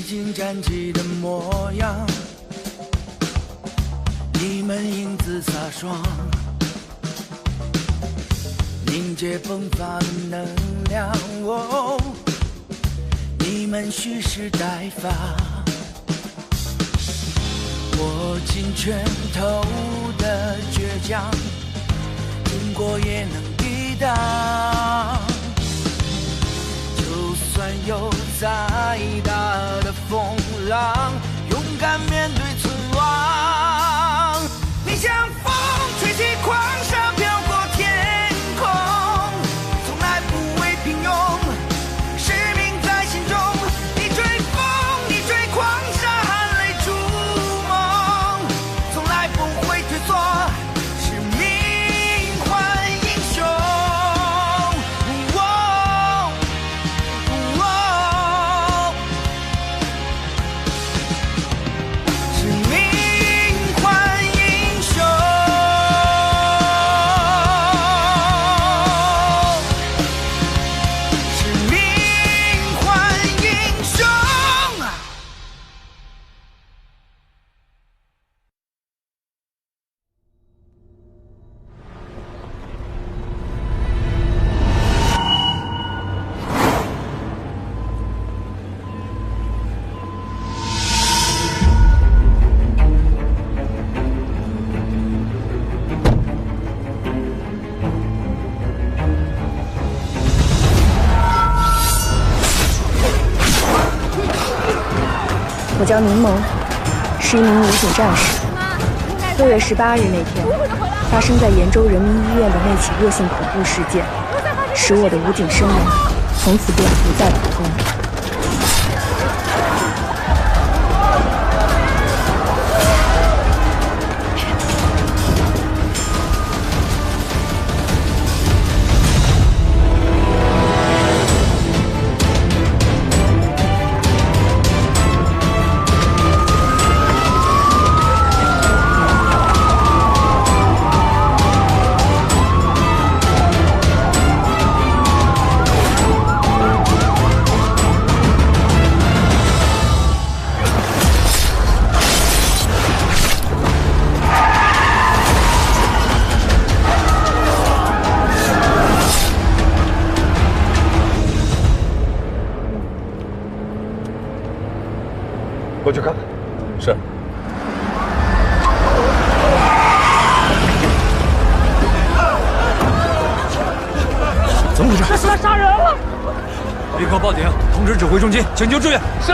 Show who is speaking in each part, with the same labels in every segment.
Speaker 1: 尽战绩的模样，你们英姿飒爽，凝结迸发的能量，哦，你们蓄势待发，握紧拳头的倔强，经过也能抵挡。就算有再大的风浪，勇敢面对存亡。你像风吹起狂沙，飘过天空，从来不畏平庸，使命在心中。你追风，你追狂沙，含泪筑梦，从来不会退缩，使命换英雄。使命换英雄，使命换英雄。
Speaker 2: 我叫柠檬，是一名武警战士。6月18日那天，发生在延州人民医院的那起恶性恐怖事件，使我的武警生涯从此便不再普通。
Speaker 3: 过去看看。是。怎么回事？
Speaker 4: 他杀人了！
Speaker 3: 立刻报警，通知指挥中心，请求支援。是。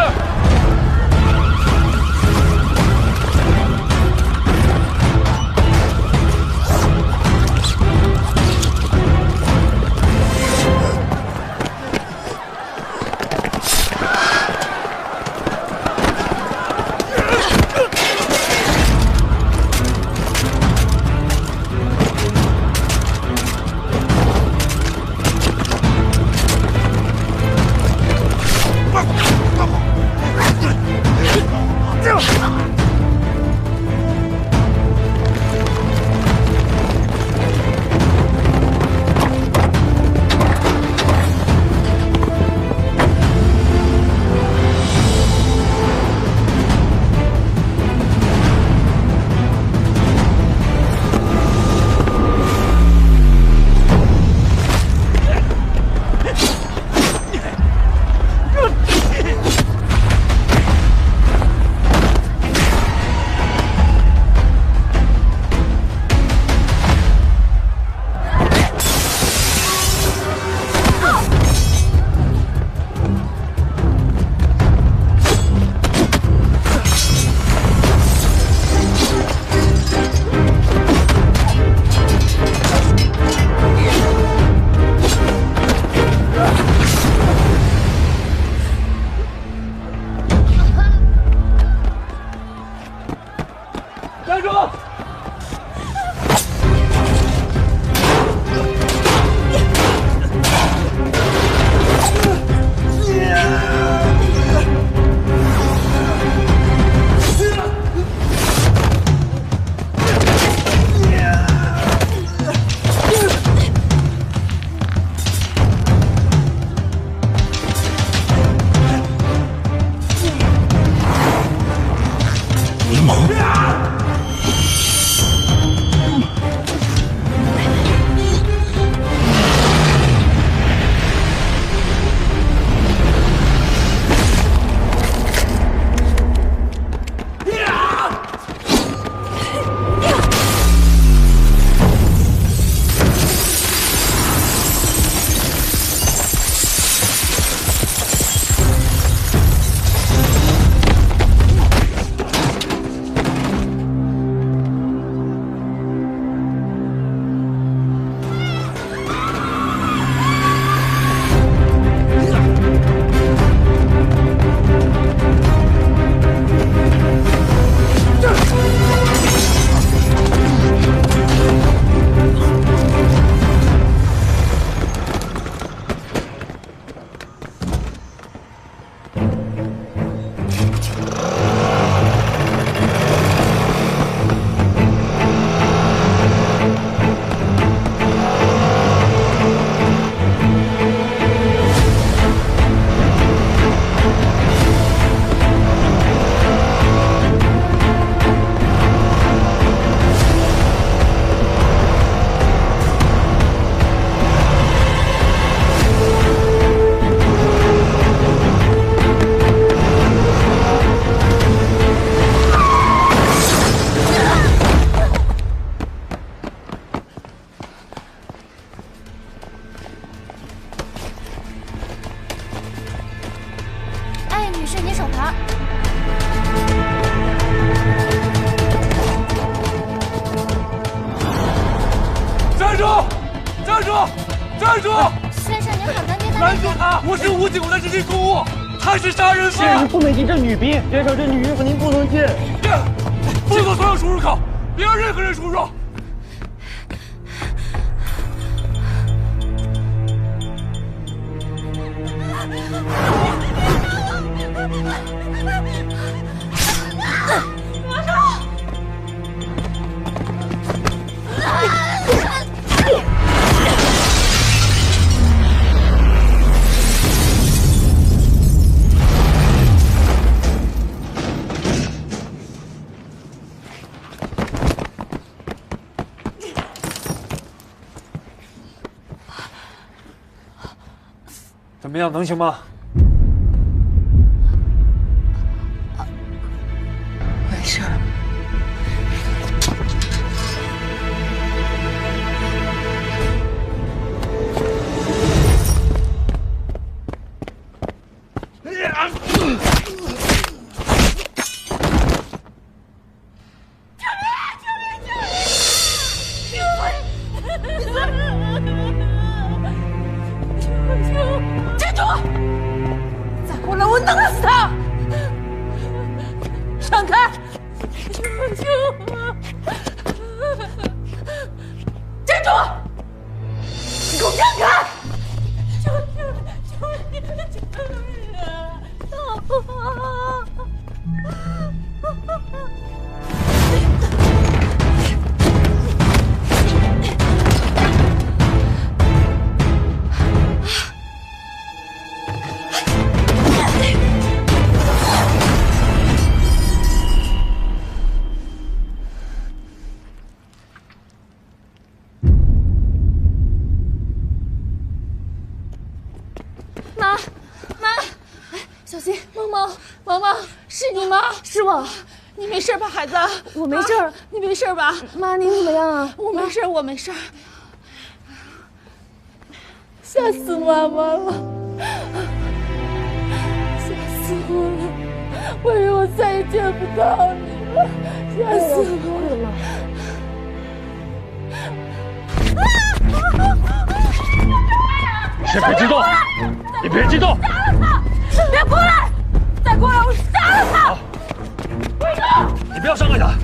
Speaker 4: 是你手牌。
Speaker 3: 站住！站住！站住！
Speaker 4: 先生，您好，能别
Speaker 3: 拦住他！我是武警，我在执行公务，他是杀人犯。
Speaker 5: 先生不能进这女兵，先生这女孕妇您不能进。
Speaker 3: 进口所有出入口，别让任何人出入。怎么样，能行吗？
Speaker 2: 没事儿。
Speaker 6: 是我，你没事吧，孩子？
Speaker 2: 我没事儿，
Speaker 6: 你没事吧？
Speaker 2: 妈，您怎么样啊？
Speaker 6: 我没事，我没事。吓死妈妈了，吓死我了！我以为我再也见不到你了，吓死我了！
Speaker 5: 先别激动，你别激动！
Speaker 6: 杀了他！别过来！再过来，我杀了他！
Speaker 5: 你不要伤害他，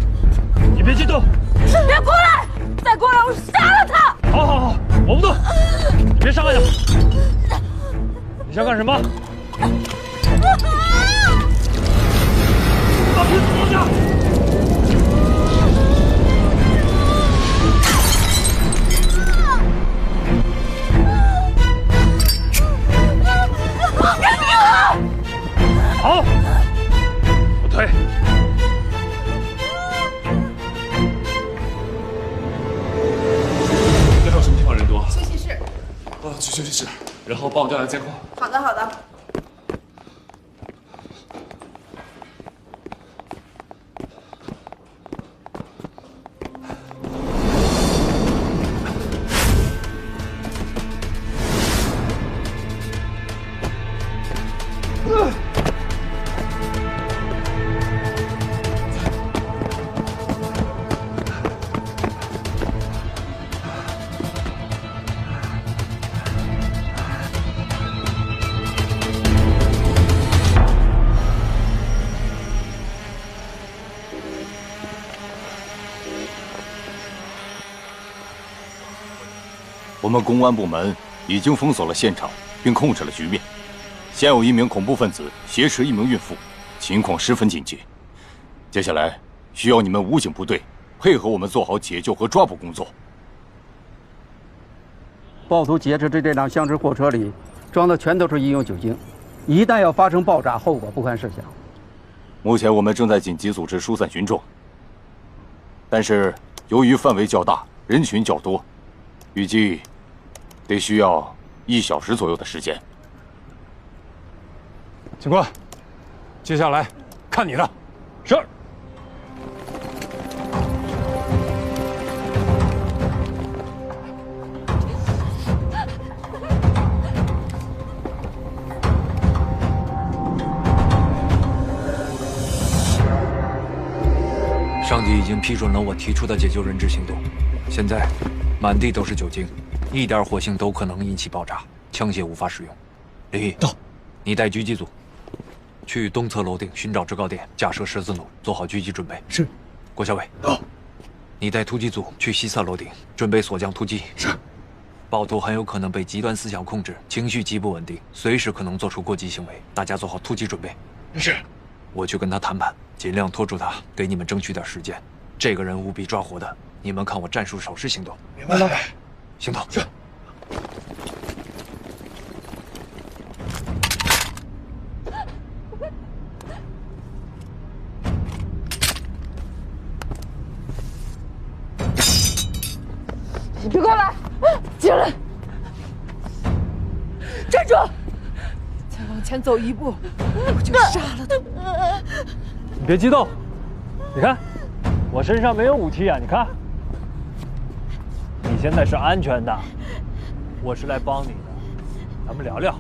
Speaker 5: 你别激动。
Speaker 6: 别过来！再过来，我杀了他！
Speaker 5: 好，好，好，我不动，你别伤害他。你想干什么？把瓶子放下！好，不退。
Speaker 7: 还有什么地方人多？
Speaker 8: 休息室。
Speaker 7: 去休息室，然后帮我调查监控。
Speaker 8: 好的，好的。
Speaker 9: 我们公安部门已经封锁了现场，并控制了局面。现有一名恐怖分子挟持一名孕妇，情况十分紧急。接下来需要你们武警部队配合我们做好解救和抓捕工作。
Speaker 10: 暴徒劫持的这辆厢式货车里装的全都是医用酒精，一旦要发生爆炸，后果不堪设想。
Speaker 9: 目前我们正在紧急组织疏散群众，但是由于范围较大，人群较多，预计得需要1小时左右的时间。
Speaker 3: 警官，接下来看你的。
Speaker 5: 是。
Speaker 3: 上级已经批准了我提出的解救人质行动。现在，满地都是酒精，一点火星都可能引起爆炸，枪械无法使用。李毅，到，你带狙击组去东侧楼顶寻找制高点，架设十字弩，做好狙击准备。
Speaker 7: 是。
Speaker 3: 郭小伟，到，你带突击组去西侧楼顶，准备锁降突击。
Speaker 7: 是。
Speaker 3: 暴徒很有可能被极端思想控制，情绪极不稳定，随时可能做出过激行为，大家做好突击准备。
Speaker 7: 是。
Speaker 3: 我去跟他谈判，尽量拖住他，给你们争取点时间。这个人务必抓活的，你们看我战术守势行动。
Speaker 7: 明白了。
Speaker 3: 行动。
Speaker 7: 是。
Speaker 6: 你别过来！进来！站住！再往前走一步，我就杀了他！
Speaker 5: 你别激动，你看，我身上没有武器啊！你看，你现在是安全的，我是来帮你的，咱们聊聊。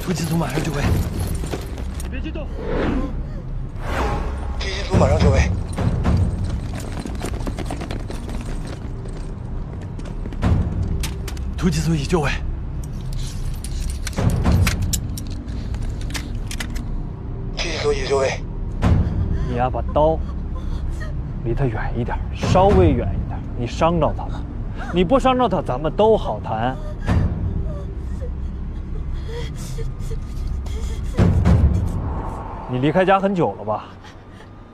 Speaker 3: 突击组马上就位。
Speaker 5: 你别激动。
Speaker 7: 突击组马上就位。
Speaker 3: 突击组已就位。
Speaker 7: 突击组已就位。
Speaker 5: 你呀，把刀离他远一点，稍微远一点。你伤着他了，你不伤着他，咱们都好谈。你离开家很久了吧？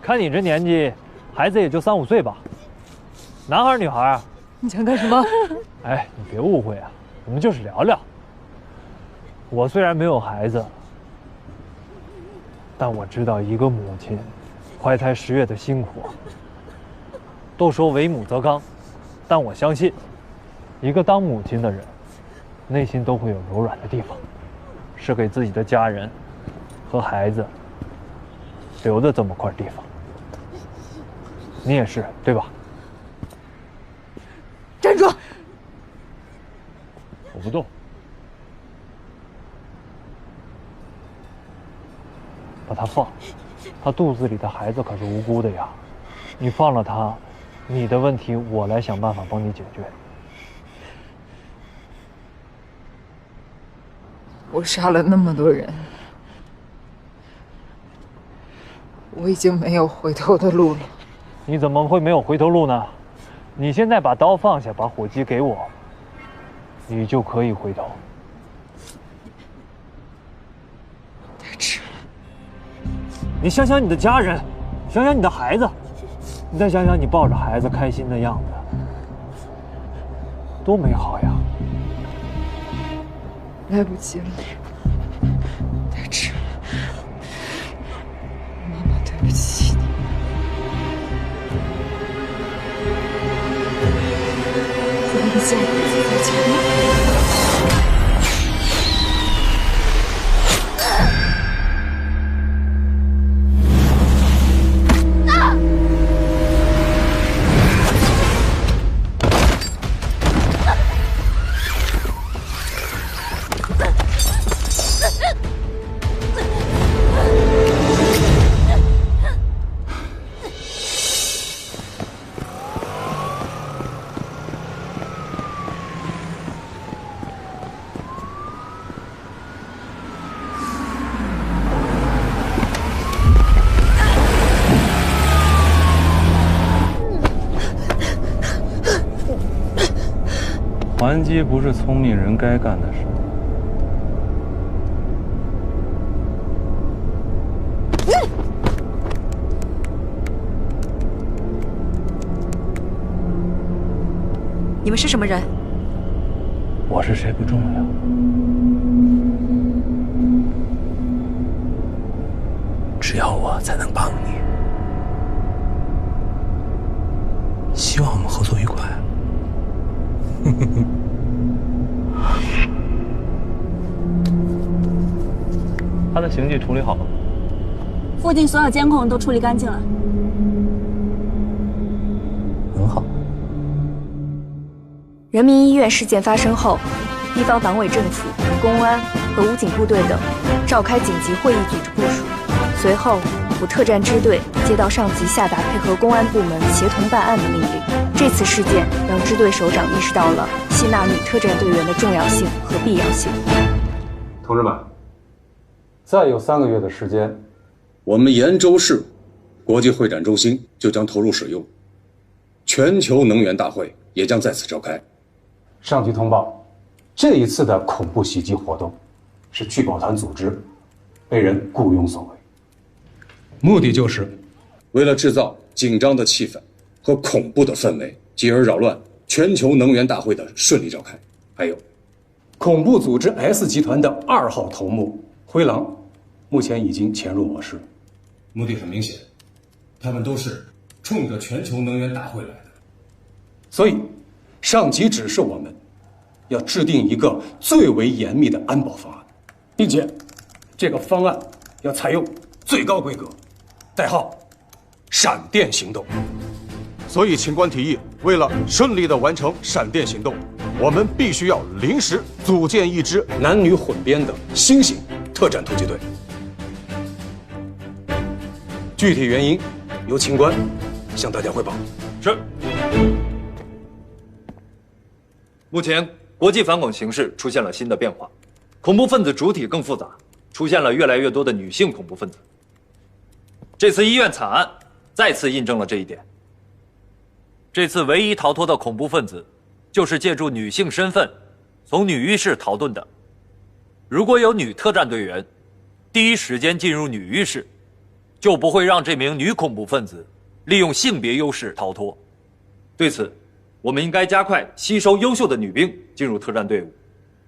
Speaker 5: 看你这年纪，孩子也就3、5岁吧。男孩女孩啊？
Speaker 6: 你想干什么？
Speaker 5: 哎，你别误会啊，我们就是聊聊。我虽然没有孩子，但我知道一个母亲怀胎10月的辛苦。都说为母则刚，但我相信，一个当母亲的人，内心都会有柔软的地方，是给自己的家人和孩子留的这么块地方。你也是，对吧？
Speaker 6: 站住！
Speaker 5: 我不动。把他放，他肚子里的孩子可是无辜的呀。你放了他，你的问题我来想办法帮你解决。
Speaker 6: 我杀了那么多人，我已经没有回头的路了。
Speaker 5: 你怎么会没有回头路呢？你现在把刀放下，把火机给我，你就可以回头。
Speaker 6: 太迟了。
Speaker 5: 你想想你的家人，想想你的孩子，你再想想你抱着孩子开心的样子，多美好呀！
Speaker 6: 来不及了，太迟了。妈妈，对不起你。我们下一次再见。
Speaker 4: 还击不是聪明人该干的事。
Speaker 2: 你们是什么人？
Speaker 4: 我是谁不重要，只要我才能帮你。希望我们合作愉快。他的刑具处理好了吗？
Speaker 8: 附近所有监控都处理干净了。
Speaker 4: 很好。
Speaker 2: 人民医院事件发生后，地方党委政府、公安和武警部队等召开紧急会议组织部署。随后，我特战支队接到上级下达配合公安部门协同办案的命令。这次事件让支队首长意识到了吸纳女特战队员的重要性和必要性。
Speaker 11: 同志们，再有3个月的时间，
Speaker 12: 我们延州市国际会展中心就将投入使用，全球能源大会也将在此召开。
Speaker 11: 上级通报，这一次的恐怖袭击活动是聚宝团组织被人雇佣所为，目的就是
Speaker 12: 为了制造紧张的气氛和恐怖的氛围，继而扰乱全球能源大会的顺利召开。还有，
Speaker 11: 恐怖组织 S 集团的2号头目灰狼，目前已经潜入我市，目的很明显，他们都是冲着全球能源大会来的。所以，上级指示我们要制定一个最为严密的安保方案，并且这个方案要采用最高规格，代号“闪电行动”。
Speaker 9: 所以，秦官提议，为了顺利地完成闪电行动，我们必须要临时组建一支
Speaker 11: 男女混编的新型特战突击队。具体原因由秦官向大家汇报。
Speaker 3: 是。目前国际反恐形势出现了新的变化，恐怖分子主体更复杂，出现了越来越多的女性恐怖分子。这次医院惨案再次印证了这一点。这次唯一逃脱的恐怖分子，就是借助女性身份从女浴室逃遁的。如果有女特战队员第一时间进入女浴室，就不会让这名女恐怖分子利用性别优势逃脱。对此，我们应该加快吸收优秀的女兵进入特战队伍，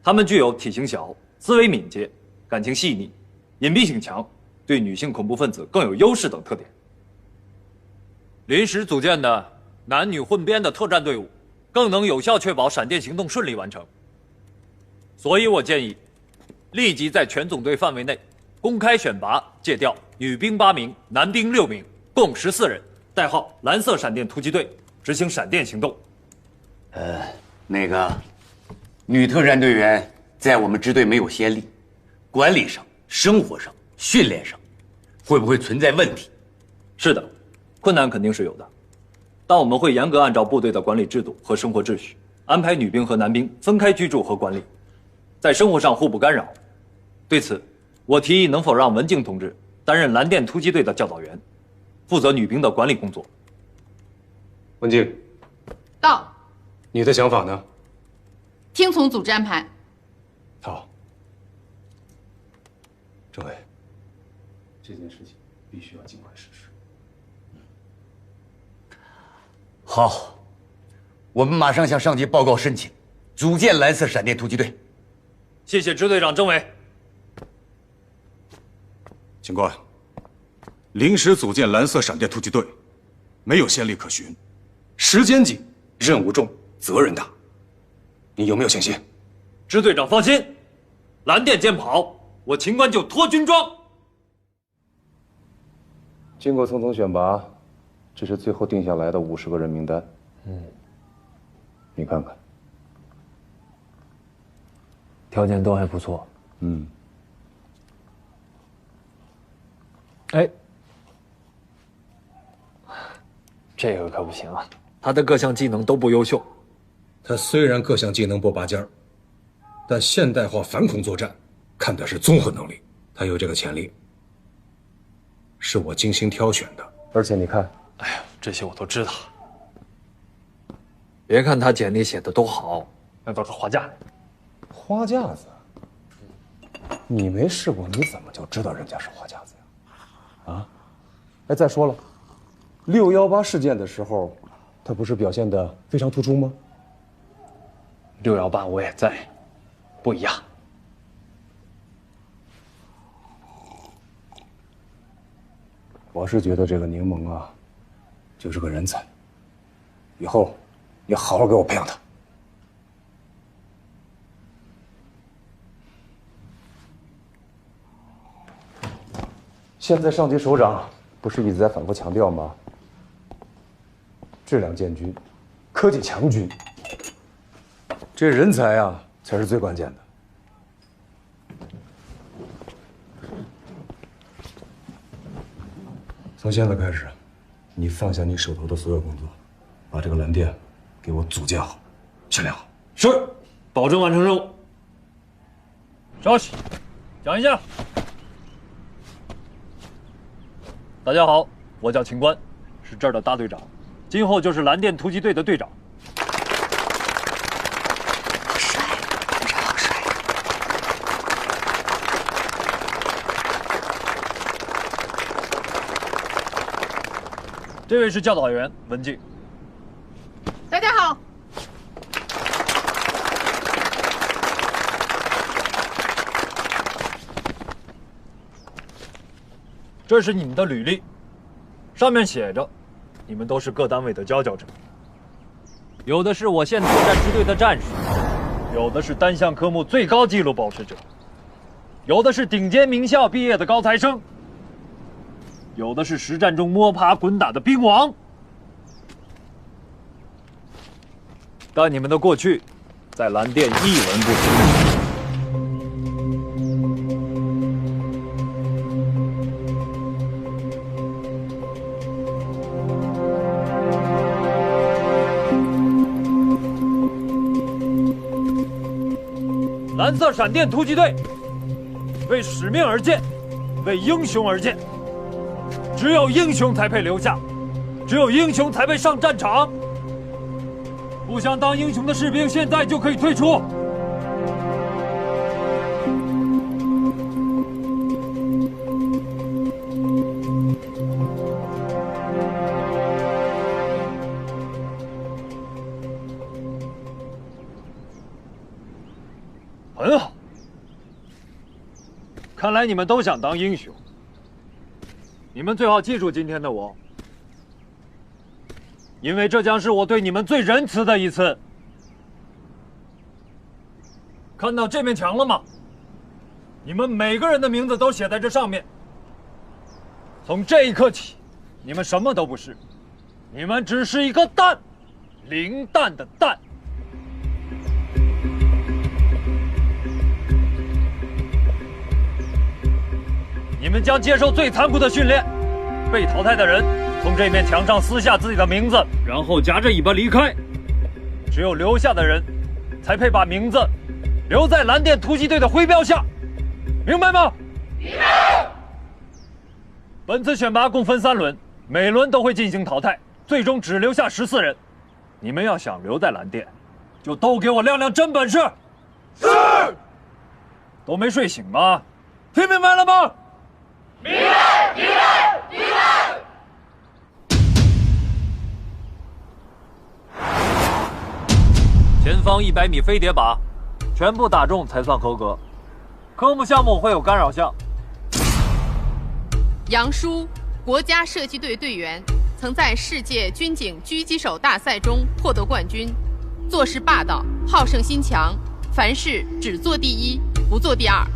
Speaker 3: 她们具有体型小、思维敏捷、感情细腻、隐蔽性强，对女性恐怖分子更有优势等特点。临时组建的男女混编的特战队伍，更能有效确保闪电行动顺利完成。所以我建议，立即在全总队范围内公开选拔借调女兵8名，男兵6名，共14人，代号“蓝色闪电突击队”，执行闪电行动。
Speaker 13: 那个女特战队员在我们支队没有先例，管理上、生活上、训练上，会不会存在问题？
Speaker 3: 是的，困难肯定是有的，但我们会严格按照部队的管理制度和生活秩序，安排女兵和男兵分开居住和管理，在生活上互不干扰。对此，我提议能否让文静同志担任蓝电突击队的教导员，负责女兵的管理工作。
Speaker 11: 文静，
Speaker 14: 到。
Speaker 11: 你的想法呢？
Speaker 14: 听从组织安排。
Speaker 11: 好，政委，这件事情必须要尽快实施。
Speaker 13: 好，我们马上向上级报告申请，组建蓝色闪电突击队。
Speaker 3: 谢谢支队长、政委。
Speaker 9: 警官，临时组建蓝色闪电突击队，没有先例可循，
Speaker 11: 时间紧，任务重，责任大，你有没有信心？
Speaker 3: 支队长放心，蓝电见跑，我秦官就脱军装。
Speaker 15: 经过层层选拔，这是最后定下来的50个人名单。你看看，
Speaker 5: 条件都还不错。哎，这个可不行啊，
Speaker 3: 他的各项技能都不优秀。
Speaker 11: 他虽然各项技能不拔尖儿，但现代化反恐作战看的是综合能力，他有这个潜力，是我精心挑选的。
Speaker 15: 而且你看，
Speaker 3: 哎呀，这些我都知道。别看他简历写的都好，那都是花架。
Speaker 15: 花架子？你没试过，你怎么就知道人家是花架子呀？啊？哎，再说了，618事件的时候，他不是表现得非常突出吗
Speaker 3: ？618我也在，不一样。
Speaker 15: 我是觉得这个柠檬啊，就是个人才，以后你好好给我培养他。现在上级首长不是一直在反复强调吗？质量建军，科技强军。这人才啊，才是最关键的。从现在开始，你放下你手头的所有工作，把这个蓝电给我组建好、训练好。
Speaker 5: 是，保证完成任务。稍息，讲一下。大家好，我叫秦关，是这儿的大队长，今后就是蓝电突击队的队长。这位是教导员文静。
Speaker 14: 大家好。
Speaker 5: 这是你们的履历，上面写着，你们都是各单位的佼佼者。有的是我县作战支队的战士，有的是单项科目最高纪录保持者，有的是顶尖名校毕业的高材生，有的是实战中摸爬滚打的兵王。但你们的过去，在蓝电一文不值。蓝色闪电突击队，为使命而建，为英雄而建。只有英雄才配留下，只有英雄才配上战场。不想当英雄的士兵，现在就可以退出。很好，看来你们都想当英雄。你们最好记住今天的我，因为这将是我对你们最仁慈的一次。看到这面墙了吗？你们每个人的名字都写在这上面。从这一刻起，你们什么都不是，你们只是一个蛋，零蛋的蛋。你们将接受最残酷的训练，被淘汰的人从这面墙上撕下自己的名字，然后夹着尾巴离开。只有留下的人，才配把名字留在蓝电突击队的徽标下，明白吗？明白。本次选拔共分3轮，每轮都会进行淘汰，最终只留下14人。你们要想留在蓝电，就都给我亮亮真本事。是。都没睡醒吗？听明白了吗？明白，明白，明白。前方100米飞碟靶，全部打中才算合格。科目项目会有干扰项。
Speaker 14: 杨舒，国家射击队队员，曾在世界军警狙击手大赛中获得冠军，做事霸道，好胜心强，凡事只做第一，不做第二。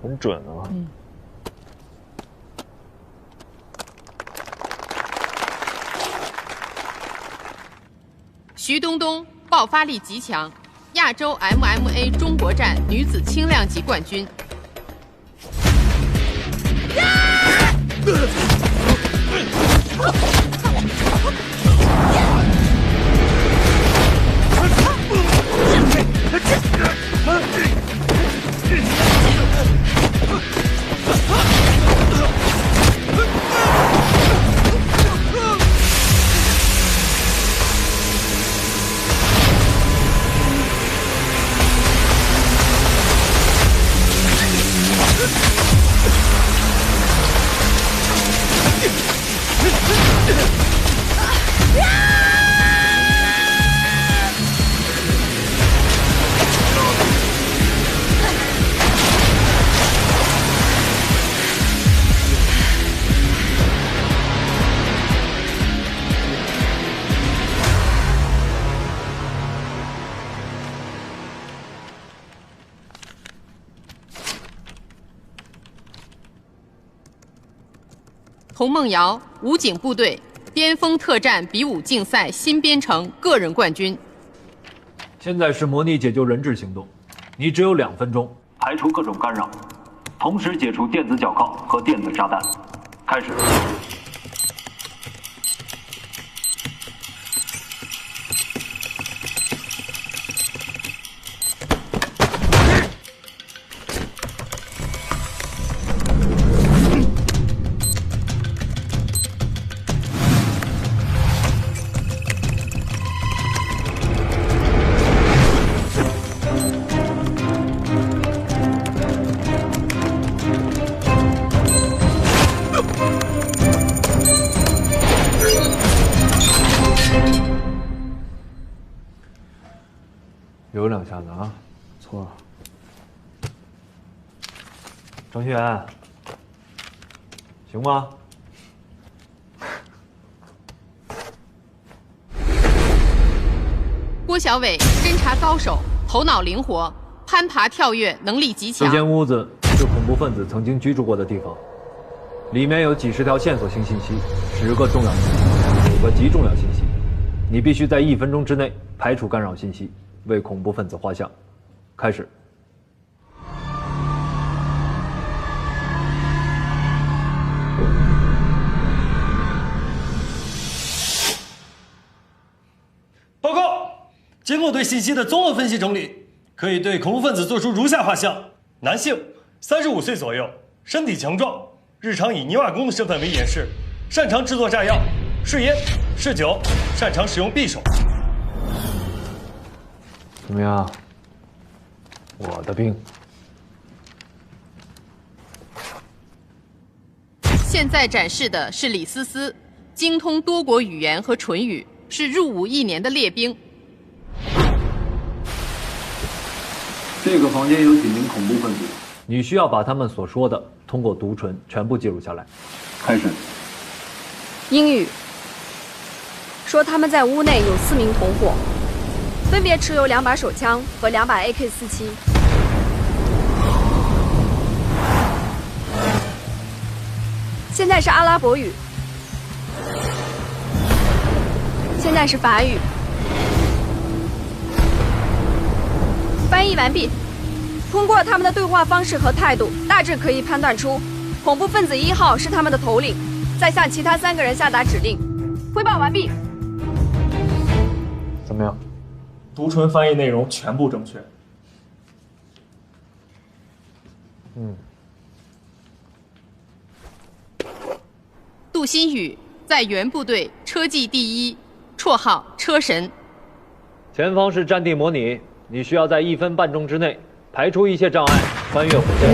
Speaker 5: 很准啊！
Speaker 14: 徐冬冬爆发力极强，亚洲 MMA 中国站女子轻量级冠军。童梦瑶武警部队巅峰特战比武竞赛新编程个人冠军。
Speaker 5: 现在是模拟解救人质行动，你只有2分钟，排除各种干扰，同时解除电子脚铐和电子炸弹。开始。有2下子啊，错。程序员，行吗？
Speaker 14: 郭小伟，侦查高手，头脑灵活，攀爬跳跃能力极强。
Speaker 5: 这间屋子是恐怖分子曾经居住过的地方，里面有几十条线索性信息，10个重要信息，5个极重要信息。你必须在1分钟之内排除干扰信息，为恐怖分子画像。开始。
Speaker 16: 报告，经过对信息的综合分析整理，可以对恐怖分子做出如下画像：男性，35岁左右，身体强壮，日常以泥瓦工的身份为掩饰，擅长制作炸药、试烟、试酒，擅长使用匕首。
Speaker 5: 怎么样？我的兵。
Speaker 14: 现在展示的是李思思，精通多国语言和唇语，是入伍1年的列兵。
Speaker 5: 这个房间有几名恐怖分子，你需要把他们所说的通过读唇全部记录下来。开始。
Speaker 2: 英语说他们在屋内有4名同伙，分别持有2把手枪和2把 AK-47。现在是阿拉伯语，现在是法语。翻译完毕。通过他们的对话方式和态度，大致可以判断出，恐怖分子1号是他们的头领，在向其他3个人下达指令。汇报完毕。
Speaker 5: 怎么样？
Speaker 16: 读唇翻译内容全部正确。
Speaker 14: 杜新宇在原部队车技第1，绰号车神。
Speaker 5: 前方是战地模拟，你需要在1分半钟之内排除一切障碍，穿越火线。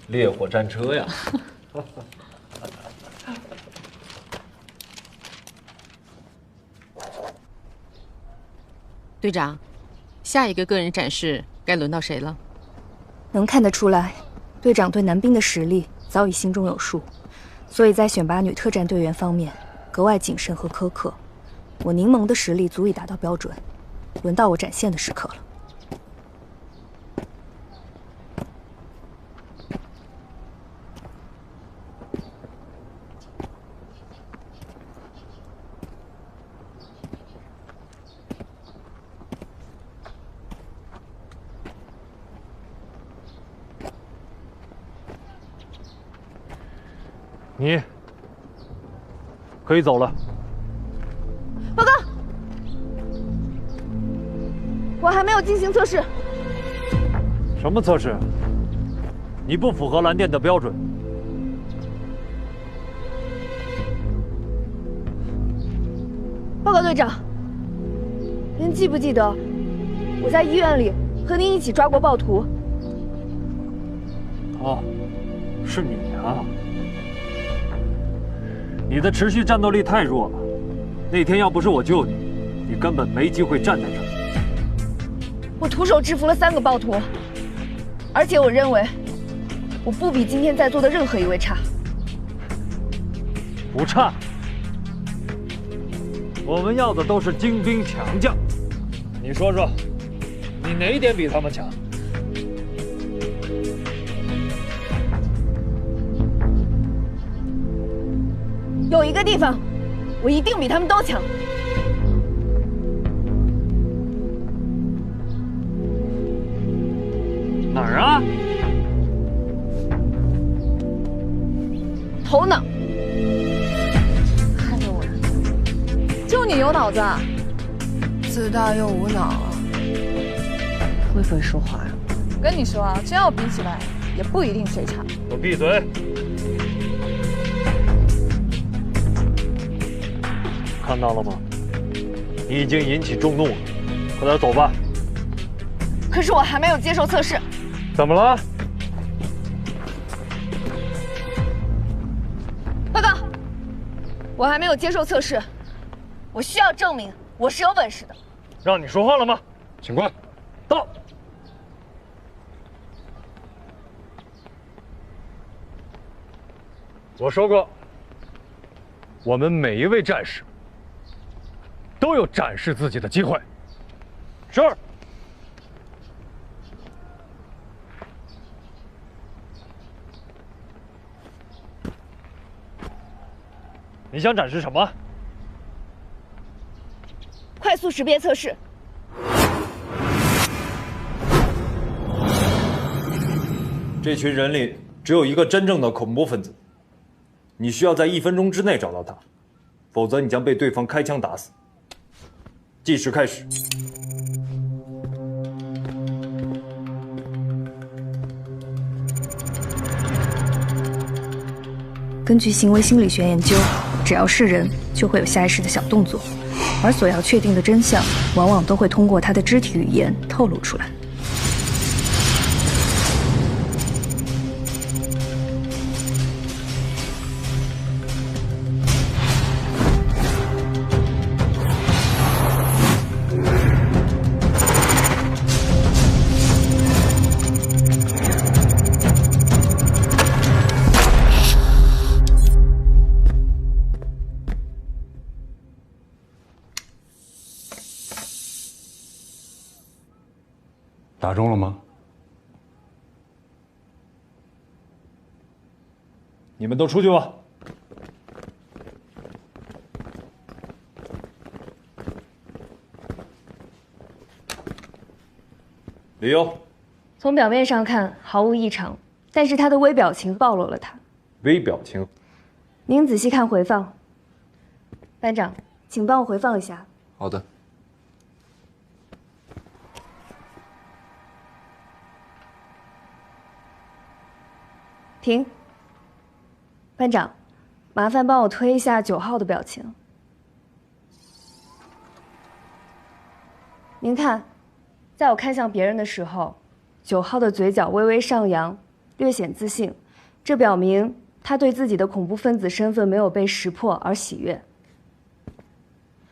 Speaker 5: 烈火战车呀！
Speaker 14: 队长，下一个个人展示该轮到谁了？
Speaker 2: 能看得出来，队长对男兵的实力早已心中有数，所以在选拔女特战队员方面格外谨慎和苛刻。我柠檬的实力足以达到标准，轮到我展现的时刻了。
Speaker 5: 你可以走了。
Speaker 2: 报告，我还没有进行测试。
Speaker 5: 什么测试？你不符合蓝电的标准。
Speaker 2: 报告队长，您记不记得我在医院里和您一起抓过暴徒？
Speaker 5: 哦，是你啊！你的持续战斗力太弱了，那天要不是我救你，你根本没机会站在这儿。
Speaker 2: 我徒手制服了3个暴徒，而且我认为我不比今天在座的任何一位差。
Speaker 5: 不差，我们要的都是精兵强将。你说说，你哪一点比他们强？
Speaker 2: 有一个地方，我一定比他们都强。
Speaker 5: 哪儿啊？
Speaker 2: 头脑。
Speaker 6: 看着我，就你有脑子啊？
Speaker 17: 自大又无脑啊！会不会说话呀？
Speaker 6: 我跟你说啊，真要比起来，也不一定谁差。
Speaker 5: 给我闭嘴！看到了吗？你已经引起众怒了，快点走吧。
Speaker 2: 可是我还没有接受测试。
Speaker 5: 怎么了？
Speaker 2: 报告，我还没有接受测试，我需要证明我是有本事的。
Speaker 5: 让你说话了吗？
Speaker 15: 请官，
Speaker 5: 到。我说过，我们每一位战士都有展示自己的机会。是。你想展示什么？
Speaker 2: 快速识别测试。
Speaker 5: 这群人里只有一个真正的恐怖分子，你需要在1分钟之内找到他，否则你将被对方开枪打死。计时开始。
Speaker 2: 根据行为心理学研究，只要是人，就会有下意识的小动作，而所要确定的真相，往往都会通过他的肢体语言透露出来。
Speaker 15: 打中了吗？
Speaker 5: 你们都出去吧。理由？
Speaker 2: 从表面上看毫无异常，但是他的微表情暴露了他。
Speaker 5: 微表情？
Speaker 2: 您仔细看回放。班长，请帮我回放一下。
Speaker 3: 好的。
Speaker 2: 停。班长，麻烦帮我推一下9号的表情。您看，在我看向别人的时候，9号的嘴角微微上扬，略显自信，这表明他对自己的恐怖分子身份没有被识破而喜悦，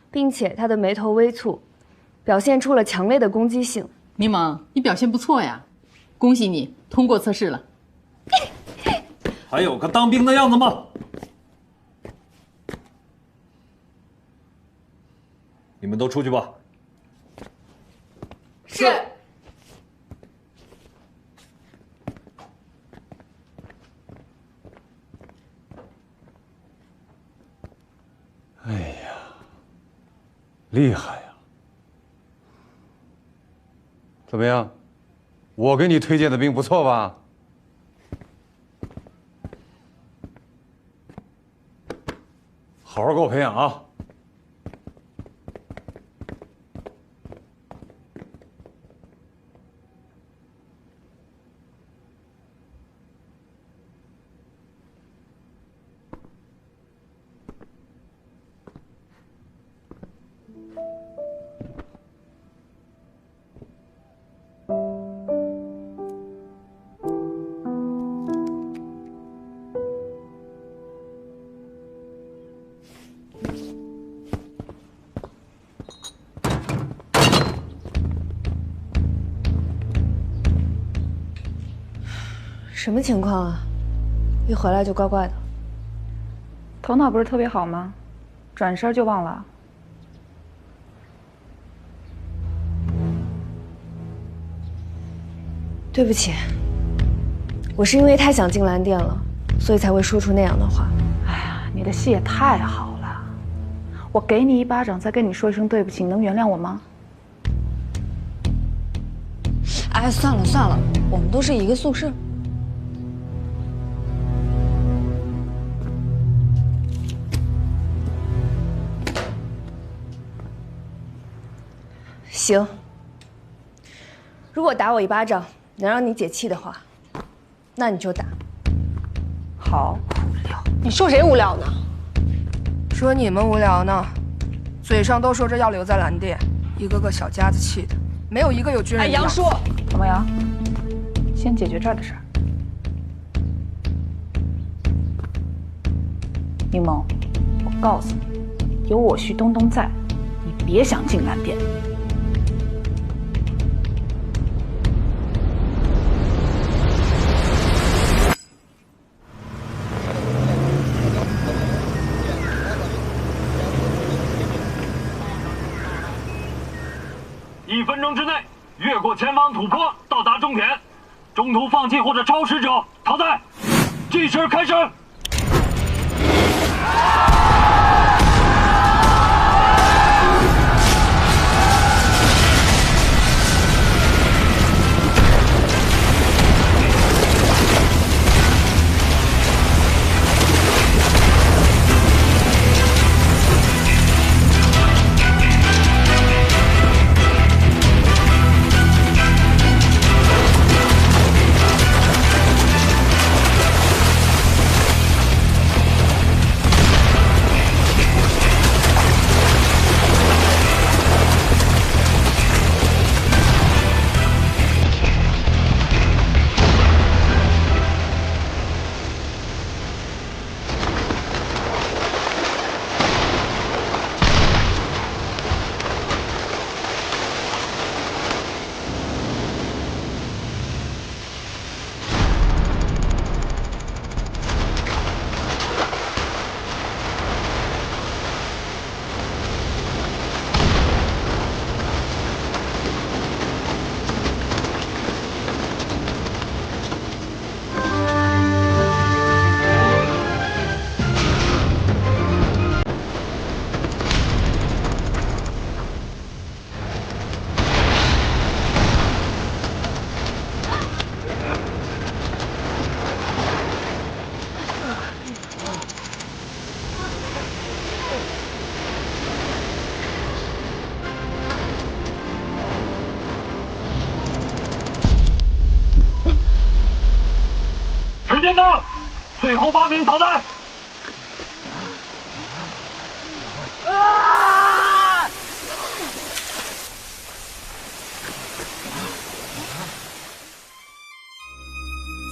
Speaker 2: 并且他的眉头微蹙，表现出了强烈的攻击性。
Speaker 14: 柠檬，你表现不错呀，恭喜你通过测试了。
Speaker 5: 还有个当兵的样子吗？你们都出去吧。
Speaker 14: 是。
Speaker 15: 哎呀，厉害呀！怎么样？我给你推荐的兵不错吧？
Speaker 11: 好好给我培养啊！
Speaker 2: 什么情况啊？一回来就怪怪的。
Speaker 18: 头脑不是特别好吗？转身就忘了。
Speaker 2: 对不起，我是因为太想进蓝店了，所以才会说出那样的话。
Speaker 18: 哎呀，你的戏也太好了！我给你一巴掌，再跟你说一声对不起，你能原谅我吗？
Speaker 2: 哎，算了算了，我们都是一个宿舍。行，如果打我一巴掌能让你解气的话，那你就打。
Speaker 18: 好，
Speaker 17: 你说谁无聊呢？说你们无聊呢，嘴上都说着要留在蓝店，一个个小家子气的，没有一个有军人。哎，杨叔，
Speaker 18: 怎么样？先解决这儿的事儿。柠檬，我告诉你，有我徐东东在，你别想进蓝店。
Speaker 19: 1分钟之内越过前方土坡，到达终点。中途放弃或者超时者淘汰。计时开始。时间到，最后8名淘汰。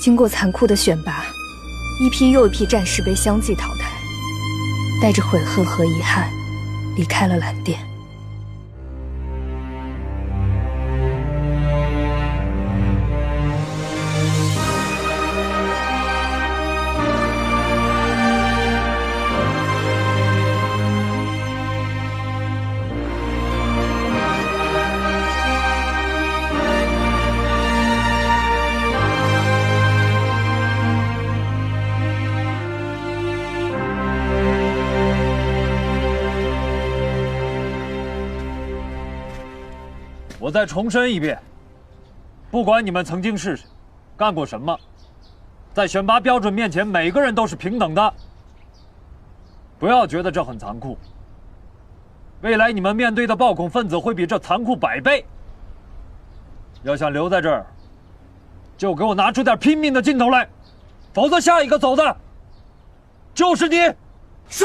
Speaker 2: 经过残酷的选拔，一批又一批战士被相继淘汰，带着悔恨和遗憾，离开了蓝店。
Speaker 5: 我再重申一遍，不管你们曾经是谁，干过什么，在选拔标准面前，每个人都是平等的。不要觉得这很残酷。未来你们面对的暴恐分子会比这残酷100倍。要想留在这儿，就给我拿出点拼命的劲头来，否则下一个走的就是你。
Speaker 1: 是。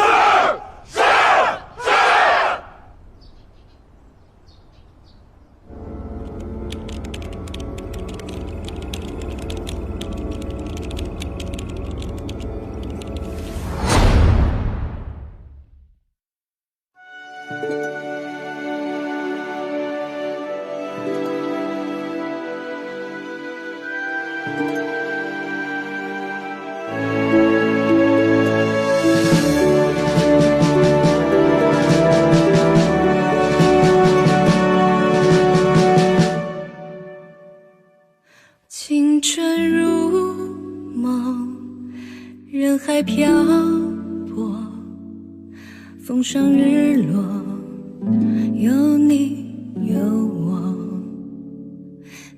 Speaker 6: 青春如梦，人海漂泊，风霜日落，有你有我，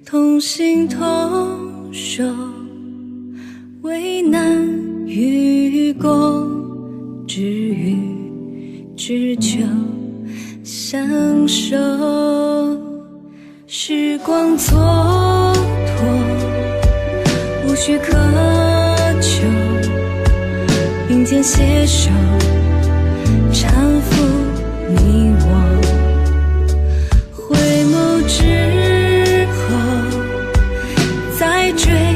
Speaker 6: 同心同手，为难与共，只欲只求相守，时光蹉跎，无需苛求，并肩携手，搀扶你我。回眸之后，再追。